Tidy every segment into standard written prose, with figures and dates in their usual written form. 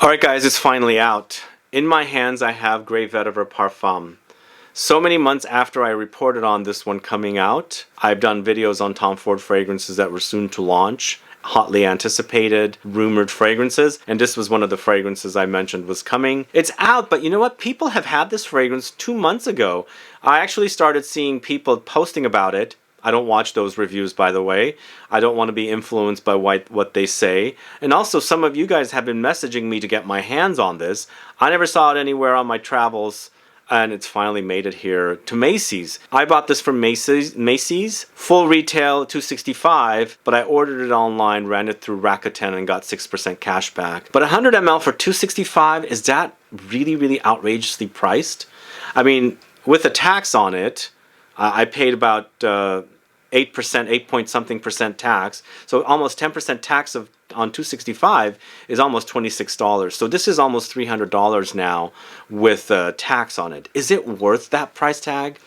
Alright guys, it's finally out. In my hands I have VETIVER PARFUM. So many months after I reported on this one coming out, I've done videos on Tom Ford fragrances that were soon to launch, hotly anticipated, rumored fragrances, and this was one of the fragrances I mentioned was coming. It's out, but you know what? People have had this fragrance 2 months ago. I actually started seeing people posting about it. I don't watch those reviews, by the way. I don't want to be influenced by what they say. And also, some of you guys have been messaging me to get my hands on this. I never saw it anywhere on my travels, and it's finally made it here to Macy's. I bought this from Macy's, full retail $265, but I ordered it online, ran it through Rakuten, and got 6% cash back. But 100 ml for $265, is that really outrageously priced? I mean, with the tax on it, I paid about 8%, 8 point something percent tax. So almost 10% tax on $265 is almost $26. So this is almost $300 now with tax on it. Is it worth that price tag?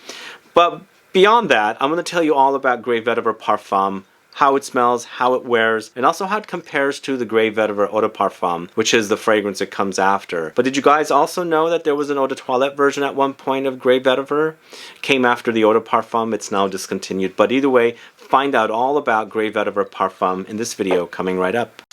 But beyond that, I'm going to tell you all about VETIVER Parfum, how it smells, how it wears, and also how it compares to the VETIVER Eau de Parfum, which is the fragrance it comes after. But did you guys also know that there was an Eau de Toilette version at one point of VETIVER? Came after the Eau de Parfum, it's now discontinued. But either way, find out all about VETIVER Parfum in this video coming right up.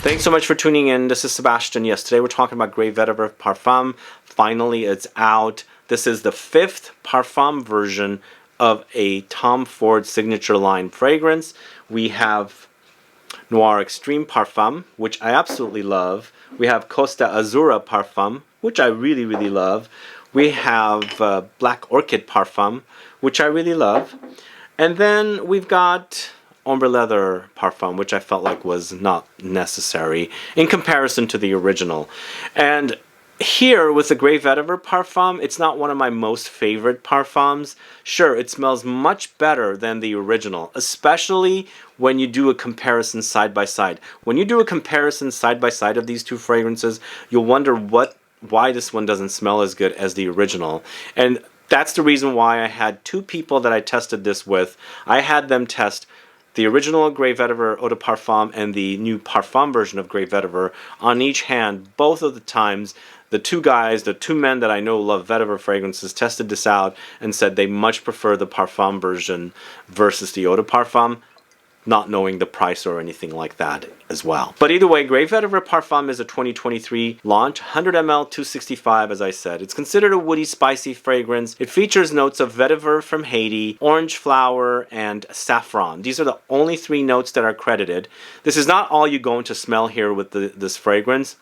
Thanks so much for tuning in. This is Sebastian. Yes, today we're talking about VETIVER Parfum. Finally, it's out. This is the 5th Parfum version of a Tom Ford signature line fragrance. We have Noir Extreme Parfum, which I absolutely love. We have Costa Azura Parfum, which I really love. We have Black Orchid Parfum, which I really love. And then we've got Ombre Leather Parfum, which I felt like was not necessary in comparison to the original. And here with the VETIVER Parfum, it's not one of my most favorite parfums. Sure, it smells much better than the original, especially when you do a comparison side by side. When you do a comparison side by side of these two fragrances, you'll wonder why this one doesn't smell as good as the original. And that's the reason why I had two people that I tested this with. I had them test the original VETIVER Eau de Parfum and the new Parfum version of VETIVER on each hand. Both of the times, the two men that I know love VETIVER fragrances tested this out and said they much prefer the Parfum version versus the Eau de Parfum, not knowing the price or anything like that as well. But either way, VETIVER Parfum is a 2023 launch, 100 ml, $265 as I said. It's considered a woody, spicy fragrance. It features notes of vetiver from Haiti, orange flower, and saffron. These are the only 3 notes that are credited. This is not all you're going to smell here with this fragrance,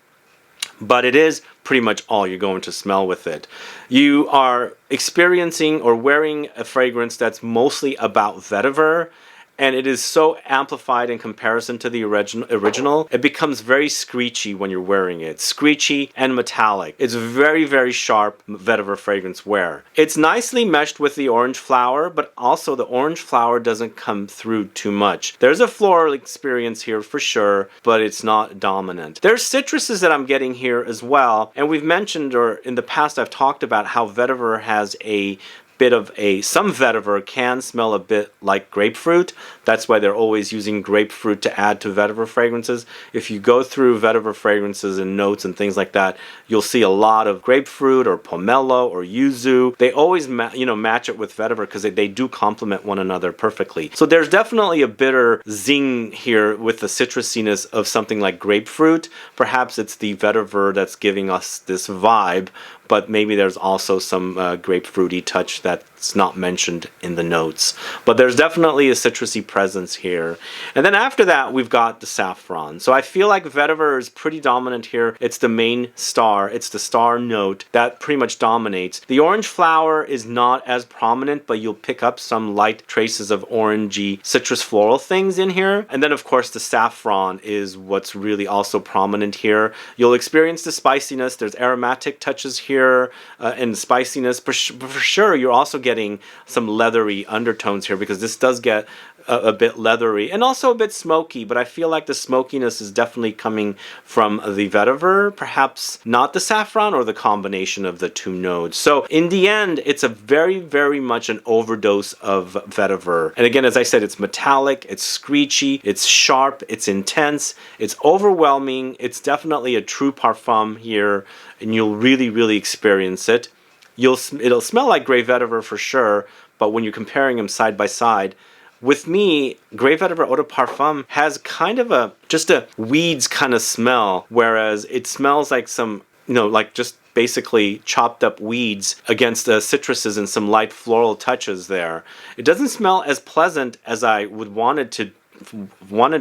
but it is pretty much all you're going to smell with it. You are experiencing or wearing a fragrance that's mostly about vetiver, and it is so amplified in comparison to the original, it becomes very screechy when you're wearing it. Screechy and metallic. It's very sharp vetiver fragrance wear. It's nicely meshed with the orange flower, but also the orange flower doesn't come through too much. There's a floral experience here for sure, but it's not dominant. There's citruses that I'm getting here as well, and we've mentioned, or in the past I've talked about how vetiver has a bit of some vetiver can smell a bit like grapefruit. That's why they're always using grapefruit to add to vetiver fragrances. If you go through vetiver fragrances and notes and things like that, you'll see a lot of grapefruit or pomelo or yuzu. They always match it with vetiver because they do complement one another perfectly. So there's definitely a bitter zing here with the citrusiness of something like grapefruit. Perhaps it's the vetiver that's giving us this vibe, but maybe there's also some grapefruity touch that's not mentioned in the notes. But there's definitely a citrusy presence here. And then after that, we've got the saffron. So I feel like vetiver is pretty dominant here. It's the main star. It's the star note that pretty much dominates. The orange flower is not as prominent, but you'll pick up some light traces of orangey citrus floral things in here. And then of course the saffron is what's really also prominent here. You'll experience the spiciness. There's aromatic touches here and spiciness. For sure, you're also getting getting some leathery undertones here, because this does get a bit leathery and also a bit smoky, but I feel like the smokiness is definitely coming from the vetiver, perhaps not the saffron, or the combination of the two nodes. So in the end, it's a very, very much an overdose of vetiver. And again, as I said, it's metallic, it's screechy, it's sharp, it's intense, it's overwhelming. It's definitely a true parfum here, and you'll really, really experience it. It'll smell like Grey Vetiver for sure, but when you're comparing them side by side, with me, Grey Vetiver Eau de Parfum has kind of just a weeds kind of smell, whereas it smells like some, like just basically chopped up weeds against the citruses and some light floral touches there. It doesn't smell as pleasant as I would wanted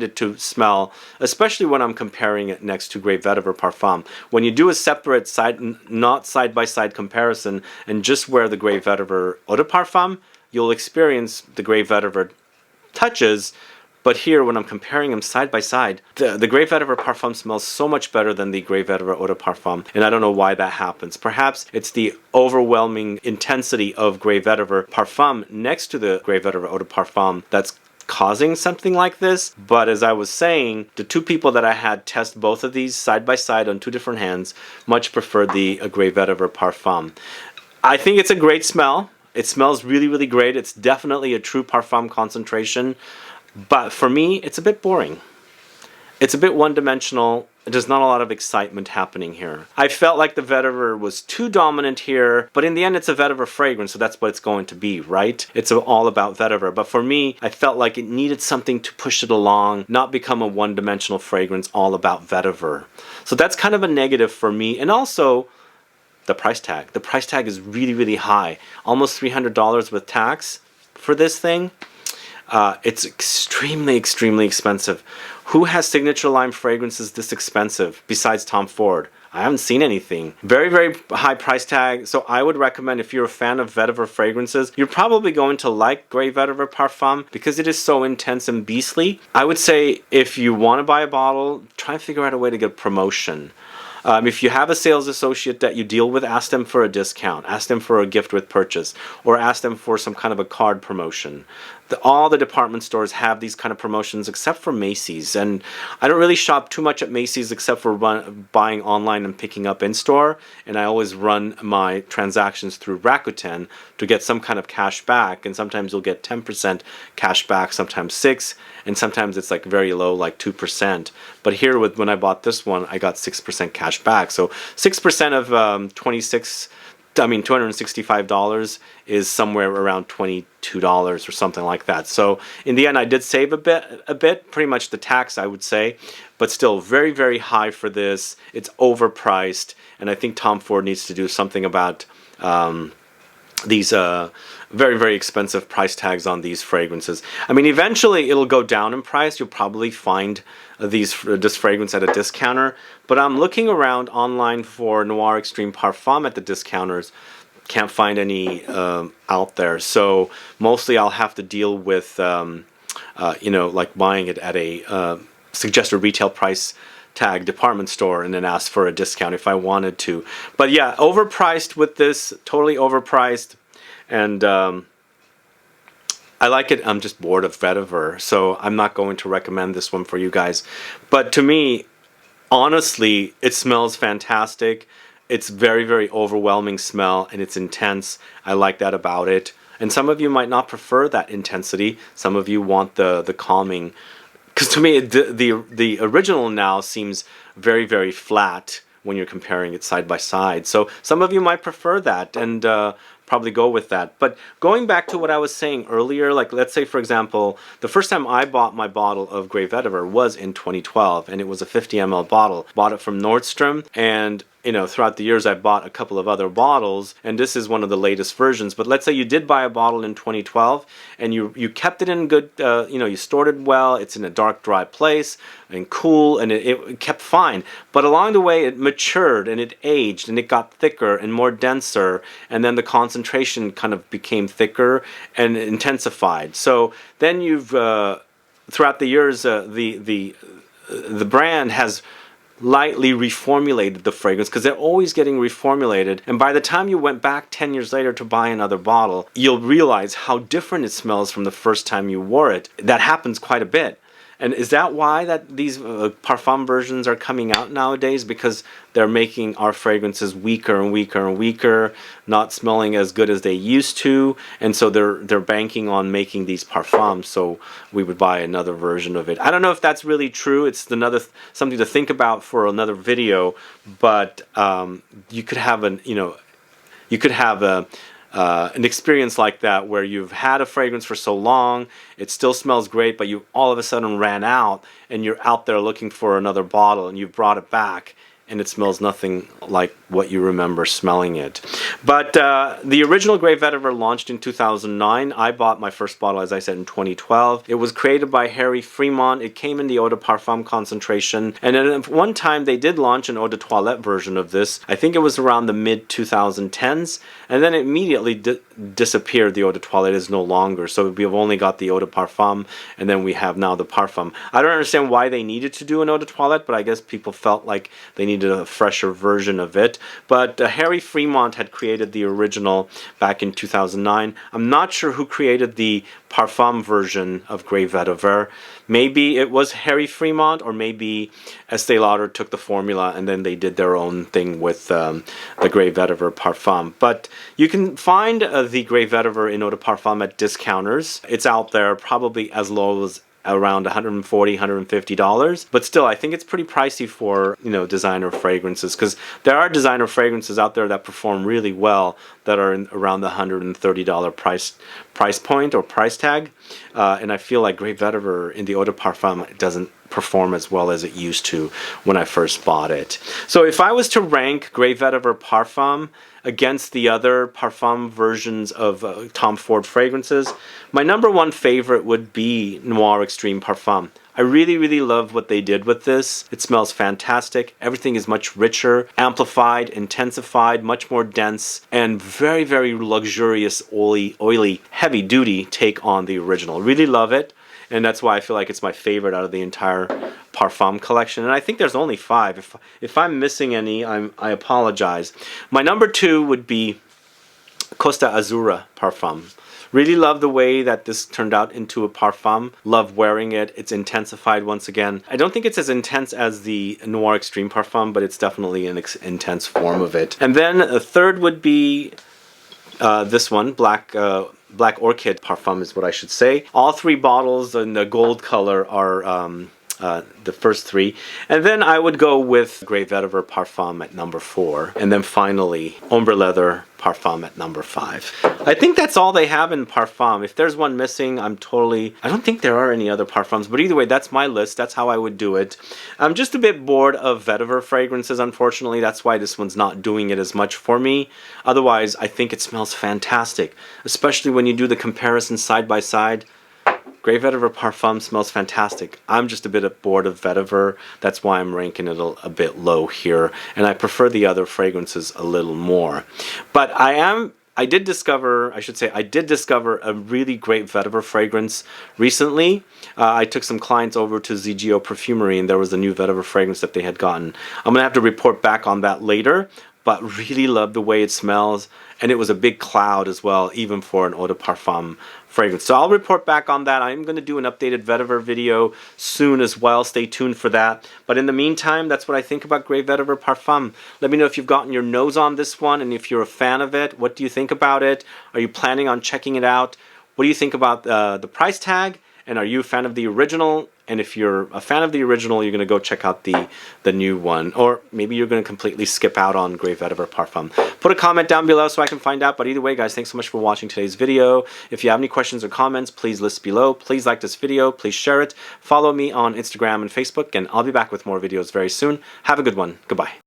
it to smell, especially when I'm comparing it next to Grey Vetiver Parfum. When you do a separate not side-by-side comparison, and just wear the Grey Vetiver Eau de Parfum, you'll experience the Grey Vetiver touches. But here, when I'm comparing them side by side, the Grey Vetiver Parfum smells so much better than the Grey Vetiver Eau de Parfum, and I don't know why that happens. Perhaps it's the overwhelming intensity of Grey Vetiver Parfum next to the Grey Vetiver Eau de Parfum that's causing something like this. But as I was saying, the two people that I had test both of these side by side on two different hands much preferred the Grey Vetiver Parfum. I think it's a great smell. It smells really, really great. It's definitely a true parfum concentration. But for me, it's a bit boring. It's a bit one-dimensional. There's not a lot of excitement happening here. I felt like the vetiver was too dominant here, but in the end, it's a vetiver fragrance, so that's what it's going to be, right? It's all about vetiver. But for me, I felt like it needed something to push it along, not become a one-dimensional fragrance all about vetiver. So that's kind of a negative for me. And also, the price tag. The price tag is really, really high. Almost $300 with tax for this thing. It's extremely, extremely expensive. Who has signature line fragrances this expensive besides Tom Ford? I haven't seen anything. Very, very high price tag. So I would recommend, if you're a fan of vetiver fragrances, you're probably going to like Grey Vetiver Parfum because it is so intense and beastly. I would say if you want to buy a bottle, try and figure out a way to get promotion. If you have a sales associate that you deal with, ask them for a discount, ask them for a gift with purchase, or ask them for some kind of a card promotion. All the department stores have these kind of promotions except for Macy's, and I don't really shop too much at Macy's except for buying online and picking up in store, and I always run my transactions through Rakuten to get some kind of cash back, and sometimes you'll get 10% cash back, sometimes 6%, and sometimes it's like very low, like 2%. But here, when I bought this one, I got 6% cash back. So 6% of $265 is somewhere around $22 or something like that. So in the end, I did save a bit, pretty much the tax, I would say, but still very, very high for this. It's overpriced, and I think Tom Ford needs to do something about these very, very expensive price tags on these fragrances. I mean, eventually it'll go down in price. You'll probably find this fragrance at a discounter, but I'm looking around online for Noir Extreme Parfum at the discounters. Can't find any out there, so mostly I'll have to deal with like buying it at a suggested retail price tag department store and then ask for a discount if I wanted to. But yeah, overpriced with this, totally overpriced, and I like it. I'm just bored of vetiver, so I'm not going to recommend this one for you guys. But to me, honestly, it smells fantastic. It's very, very overwhelming smell, and it's intense. I like that about it. And some of you might not prefer that intensity. Some of you want the calming. Because to me, the original now seems very, very flat when you're comparing it side by side. So some of you might prefer that, and probably go with that. But going back to what I was saying earlier, like let's say, for example, the first time I bought my bottle of Grey Vetiver was in 2012, and it was a 50 ml bottle. Bought it from Nordstrom, and throughout the years I bought a couple of other bottles, and this is one of the latest versions. But let's say you did buy a bottle in 2012 and you kept it in good, you stored it well, it's in a dark, dry place and cool, and it kept fine. But along the way it matured and it aged and it got thicker and more denser, and then the concentration kind of became thicker and intensified. So then you've throughout the years the brand has lightly reformulated the fragrance, because they're always getting reformulated, and by the time you went back 10 years later to buy another bottle, you'll realize how different it smells from the first time you wore it. That happens quite a bit. And is that why that these Parfum versions are coming out nowadays? Because they're making our fragrances weaker and weaker and weaker, not smelling as good as they used to, and so they're banking on making these Parfums. So we would buy another version of it. I don't know if that's really true. It's another something to think about for another video. But you could have an experience like that where you've had a fragrance for so long, it still smells great, but you all of a sudden ran out and you're out there looking for another bottle and you've brought it back and it smells nothing like what you remember smelling it. But the original Grey Vetiver launched in 2009. I bought my first bottle, as I said, in 2012. It was created by Harry Fremont. It came in the Eau de Parfum concentration. And then at one time they did launch an Eau de Toilette version of this. I think it was around the mid-2010s. And then it immediately disappeared. The Eau de Toilette is no longer. So we've only got the Eau de Parfum, and then we have now the Parfum. I don't understand why they needed to do an Eau de Toilette, but I guess people felt like they needed a fresher version of it. But Harry Fremont had created the original back in 2009. I'm not sure who created the Parfum version of Grey Vetiver. Maybe it was Harry Fremont, or maybe Estee Lauder took the formula and then they did their own thing with the Grey Vetiver Parfum. But you can find the Grey Vetiver in Eau de Parfum at discounters. It's out there probably as low as around $140, $150, but still I think it's pretty pricey for, you know, designer fragrances, because there are designer fragrances out there that perform really well that are around the $130 price point or price tag, and I feel like Grey Vetiver in the Eau de Parfum doesn't perform as well as it used to when I first bought it. So if I was to rank Grey Vetiver Parfum against the other Parfum versions of Tom Ford fragrances, my number one favorite would be Noir Extreme Parfum. I really, really love what they did with this. It smells fantastic. Everything is much richer, amplified, intensified, much more dense, and very, very luxurious, oily, heavy-duty take on the original. Really love it. And that's why I feel like it's my favorite out of the entire Parfum collection. And I think there's only 5. If I'm missing any, I apologize. My number 2 would be Costa Azzurra Parfum. Really love the way that this turned out into a Parfum. Love wearing it. It's intensified once again. I don't think it's as intense as the Noir Extreme Parfum, but it's definitely an intense form of it. And then a third would be this one, Black Orchid Parfum is what I should say. All 3 bottles in the gold color are the first 3. And then I would go with Grey Vetiver Parfum at number 4. And then finally, Ombre Leather Parfum at number 5. I think that's all they have in Parfum. If there's one missing, I don't think there are any other Parfums, but either way, that's my list. That's how I would do it. I'm just a bit bored of Vetiver fragrances, unfortunately. That's why this one's not doing it as much for me. Otherwise, I think it smells fantastic, especially when you do the comparison side by side. Grey Vetiver Parfum smells fantastic. I'm just a bit bored of Vetiver. That's why I'm ranking it a bit low here. And I prefer the other fragrances a little more. But I did discover a really great Vetiver fragrance recently. I took some clients over to ZGO Perfumery, and there was a new Vetiver fragrance that they had gotten. I'm going to have to report back on that later, but really love the way it smells. And it was a big cloud as well, even for an Eau de Parfum fragrance. So I'll report back on that. I'm going to do an updated Vetiver video soon as well. Stay tuned for that. But in the meantime, that's what I think about Grey Vetiver Parfum. Let me know if you've gotten your nose on this one, and if you're a fan of it. What do you think about it? Are you planning on checking it out? What do you think about the price tag? And are you a fan of the original? And if you're a fan of the original, you're going to go check out the new one. Or maybe you're going to completely skip out on Grey Vetiver Parfum. Put a comment down below so I can find out. But either way, guys, thanks so much for watching today's video. If you have any questions or comments, please list below. Please like this video. Please share it. Follow me on Instagram and Facebook. And I'll be back with more videos very soon. Have a good one. Goodbye.